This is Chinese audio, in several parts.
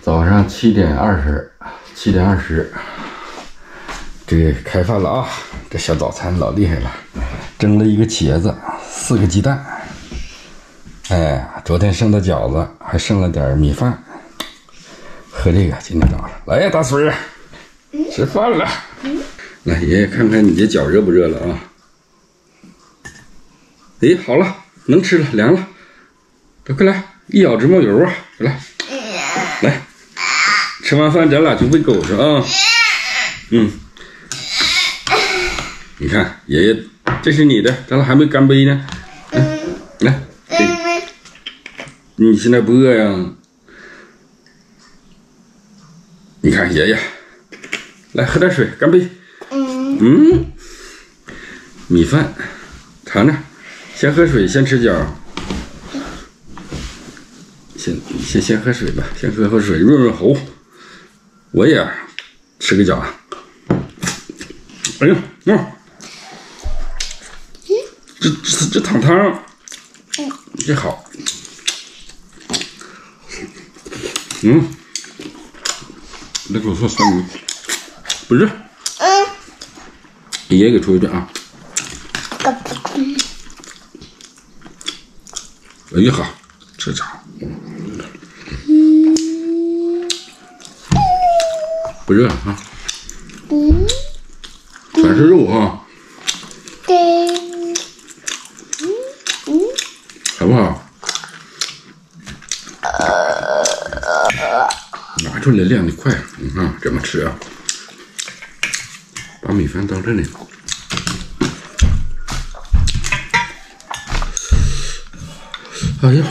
早上7点20，这个开饭了啊！这小早餐老厉害了，蒸了一个茄子，4个鸡蛋。哎，昨天剩的饺子，还剩了点米饭。喝这个，今天早上来呀，大孙儿，吃饭了。来，爷爷看看你这脚热不热了啊？哎，好了，能吃了，凉了。快来，一咬直冒油啊！来，来，吃完饭咱俩就喂狗去啊。你看，爷爷，这是你的，咱俩还没干杯呢。来，你现在不饿呀？你看，爷爷，来喝点水，干杯。米饭，尝尝，先喝水，先吃饺。先喝水吧，先喝水润润喉。我也吃个饺。哎呀，这糖汤，这好。那给我说酸鱼，不是。爷爷给出一顿啊。哎呀好，这家伙。不热啊。全是肉啊。好不好？拿出来晾的快，你看怎么吃啊？把米饭到这里。哎呀，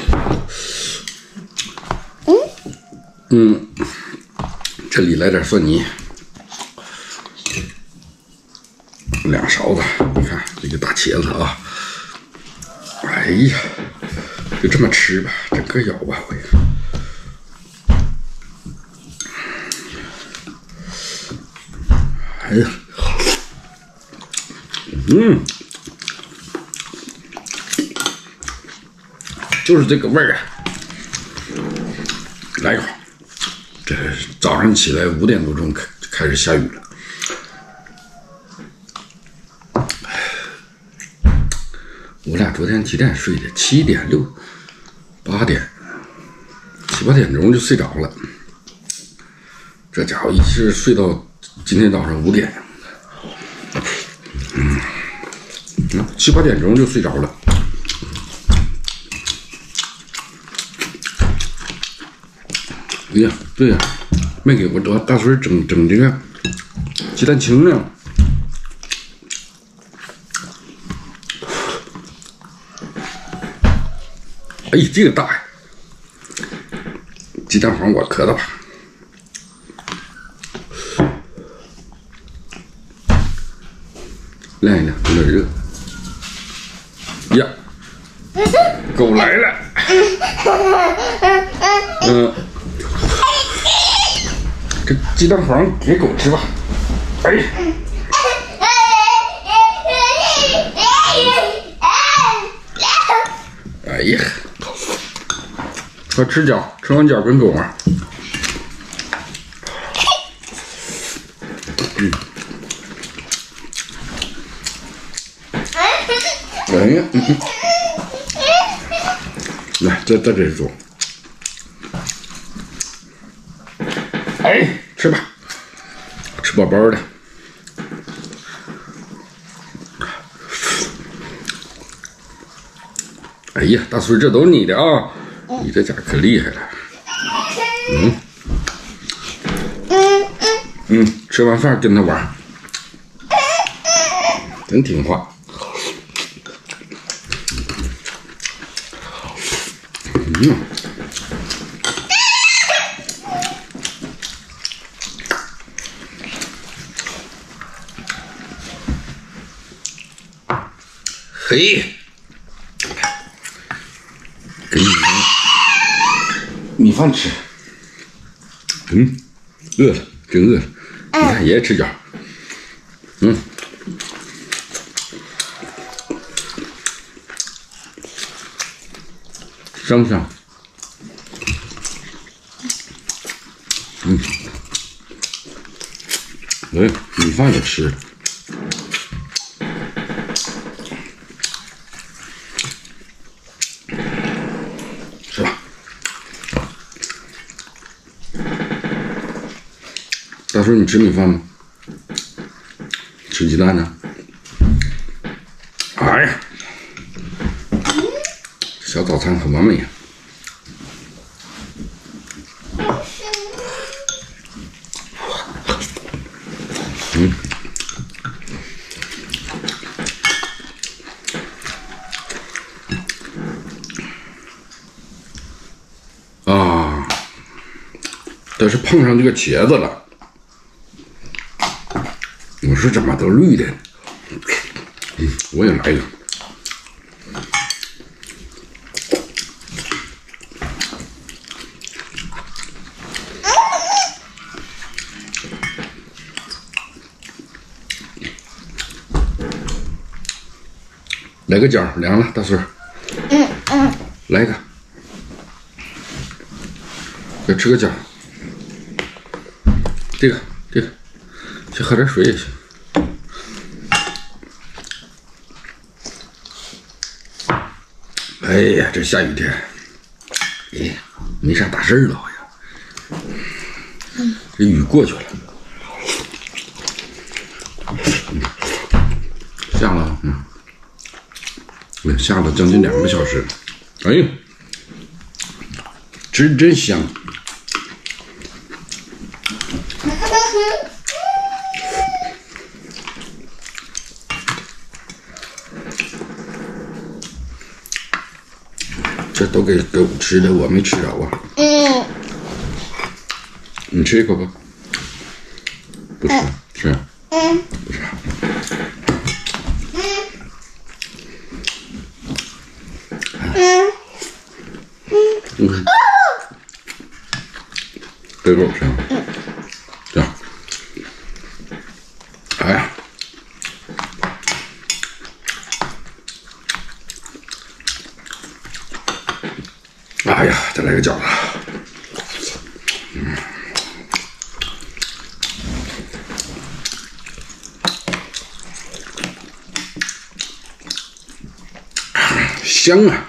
这里来点蒜泥，2勺子。你看这个大茄子啊，哎呀，就这么吃吧，整个咬吧，我也。哎呀，就是这个味儿啊！来一口。这早上起来5点多钟开始下雨了。我俩昨天几点睡的？7点6、8点，7、8点钟就睡着了。这家伙一直睡到今天早上5点。7、8点钟就睡着了。哎呀，对呀，没给我大孙整这个鸡蛋清呢。哎，这个大呀！鸡蛋黄我磕的吧。晾一晾，有点热。呀，狗来了。这鸡蛋黄给狗吃吧。哎。哎呀，快吃饺，吃完饺跟狗玩。哎呀，来，在这里做。哎，吃吧，吃饱饱的。哎呀，大孙，这都是你的啊！你这家可厉害了。吃完饭跟他玩，真听话。嘿，给你米饭吃。饿了，真饿了。你看爷爷吃饺。香不香？哎，米饭也吃，是吧？大叔，你吃米饭吗？吃鸡蛋呢？哎呀，小早餐很完美呀！啊，但是碰上这个茄子了，我说怎么都绿的？我也来一个。来个饺，凉了，大孙。来一个。再吃个饺。这个，去喝点水也行。哎呀，这下雨天，哎，没啥大事儿了，好像。这雨过去了。下了，下了将近2个小时。哎呀，吃真香。这都给我吃的，我没吃着啊。你吃一口吧。不吃，吃。不吃。给我吃。这样。哎呀。哎呀，再来个饺子。香啊！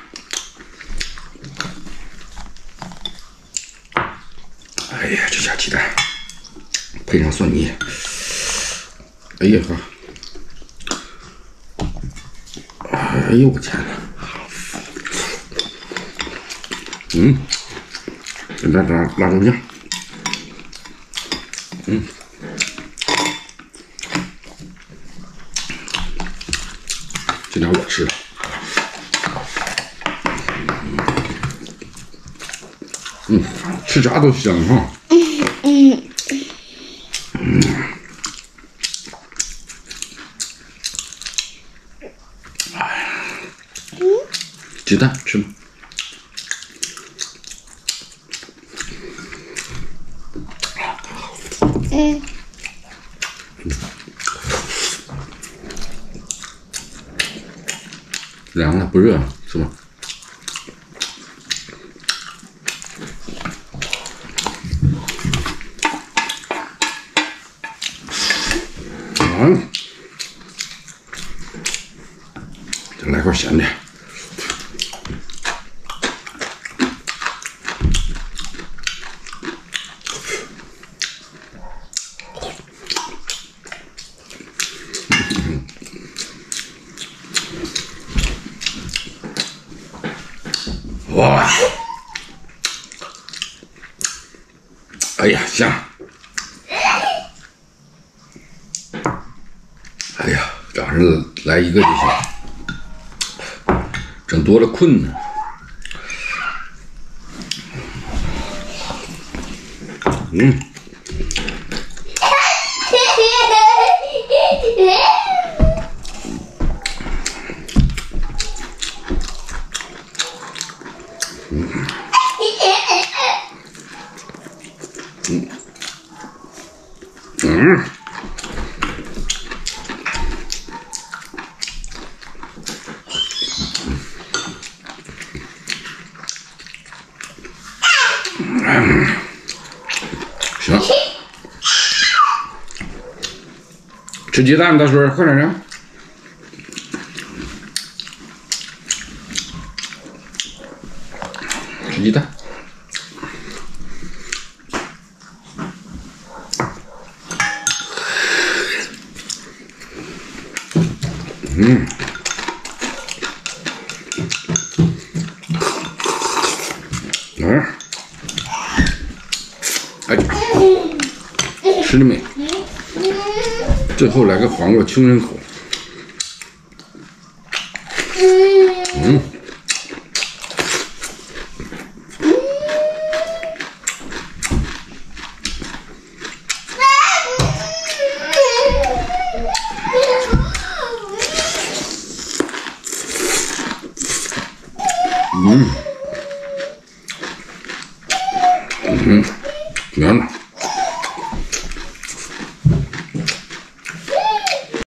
哎呀，这下鸡蛋配上蒜泥，哎呀呵！哎呦我天哪！再来点辣椒酱。这点我吃了。吃啥都香哈。鸡蛋吃吗？凉了不热了是吧？再来块咸的。哇！哎呀，香！哎呀，早上来一个就行，整多了困呢。行，吃鸡蛋，大孙儿，快点的。吃鸡蛋。哎，吃了没？最后来个黄瓜清人口。行了。